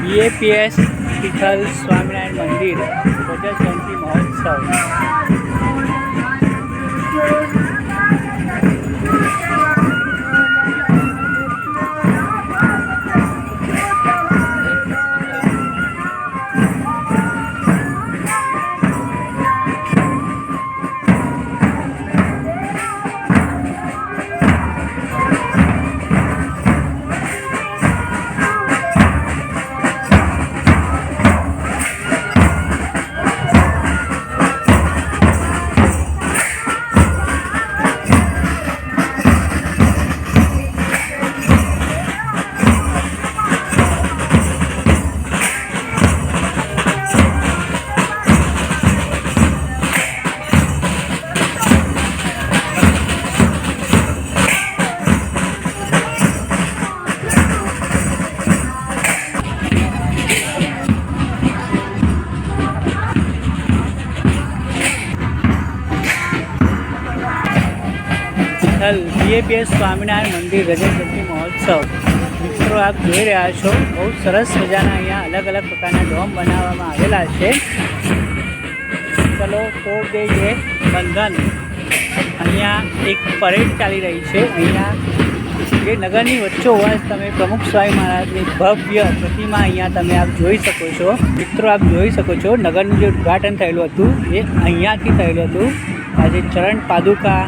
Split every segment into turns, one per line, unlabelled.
BAPS Tithal Swaminarayan મંદિર રજત જયંતિ મહોત્સવ। BAPS Swaminarayan મંદિર રજત જયંતિ મહોત્સવ। મિત્રો આપ જોઈ રહ્યા છો, બહુ સરસ મજાના અહીંયા અલગ અલગ પ્રકારના ડોમ બનાવવામાં આવેલા છે। ચલો તોડ દઈએ બંધન। અહીંયા એક પરેડ ચાલી રહી છે। અહીંયા જે નગરની વચ્ચોવચ તમે પ્રમુખ સ્વામી મહારાજની ભવ્ય પ્રતિમા અહીંયા તમે આપ જોઈ શકો છો। મિત્રો આપ જોઈ શકો છો, નગરનું જે ઉદ્ઘાટન થયેલું હતું એ અહીંયાથી થયેલું હતું। આજે ચરણ પાદુકા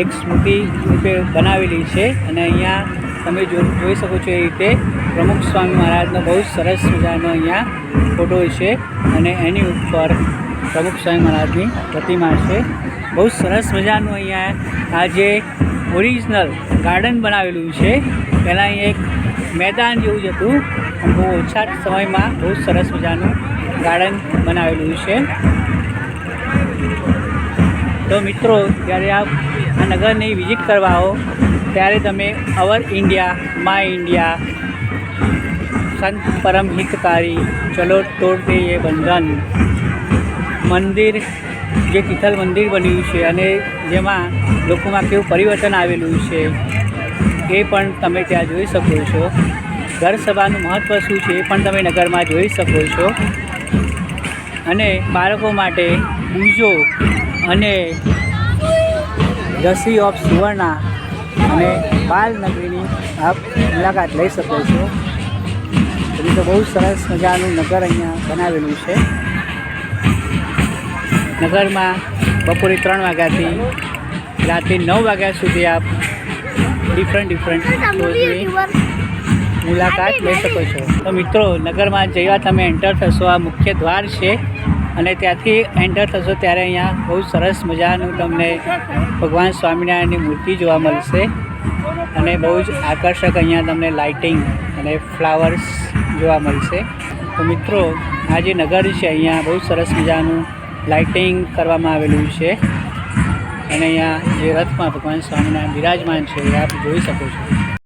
એક સ્મૃતિ રૂપે બનાવેલી છે અને અહીંયા તમે જોઈ શકો છો એ રીતે પ્રમુખ સ્વામી મહારાજનો બહુ સરસ મજાનો અહીંયા ફોટો છે અને એની ઉપર પ્રમુખ સ્વામી મહારાજની પ્રતિમા છે। બહુ સરસ મજાનું અહીંયા આ જે ઓરિજિનલ ગાર્ડન બનાવેલું છે। પહેલાં અહીંયા એક મેદાન જેવું જ હતું, બહુ ઓછા સમયમાં બહુ સરસ મજાનું ગાર્ડન બનાવેલું છે। તો મિત્રો જ્યારે આપ આ નગરની વિઝિટ કરવા આવો ત્યારે તમે અવર ઇન્ડિયા, માય ઇન્ડિયા, સંત પરમ હિતકારી, ચલો તોડ દઈએ બંધન મંદિર, જે તિથલ મંદિર બન્યું છે અને જેમાં લોકોમાં કેવું પરિવર્તન આવેલું છે એ પણ તમે ત્યાં જોઈ શકો છો। ઘર સભાનું મહત્ત્વ શું છે એ પણ તમે નગરમાં જોઈ શકો છો। અને બાળકો માટે પૂજો અને દસી ઓફ સુવર્ણા અને બાલનગરીની આપ મુલાકાત લઈ શકો છો। તો બહુ સરસ મજાનું નગર અહીંયા બનાવેલું છે। નગરમાં બપોરે 3 વાગ્યાથી રાત્રે 9 વાગ્યા સુધી આપ ડિફરન્ટ શોઝની મુલાકાત લઈ શકો છો। તો મિત્રો નગરમાં જેવા તમે એન્ટર થશો, આ મુખ્ય દ્વાર છે અને ત્યાંથી એન્ટર થશો ત્યારે અહીંયા બહુ સરસ મજાનું તમને ભગવાન સ્વામિનારાયણની મૂર્તિ જોવા મળશે અને બહુ જ આકર્ષક અહીંયા તમને લાઇટિંગ અને ફ્લાવર્સ જોવા મળશે। તો મિત્રો આ જે નગર છે અહીંયા બહુ સરસ મજાનું લાઇટિંગ કરવામાં આવેલું છે અને અહીંયા જે રથમાં ભગવાન સ્વામિનારાયણ બિરાજમાન છે એ આપ જોઈ શકો છો।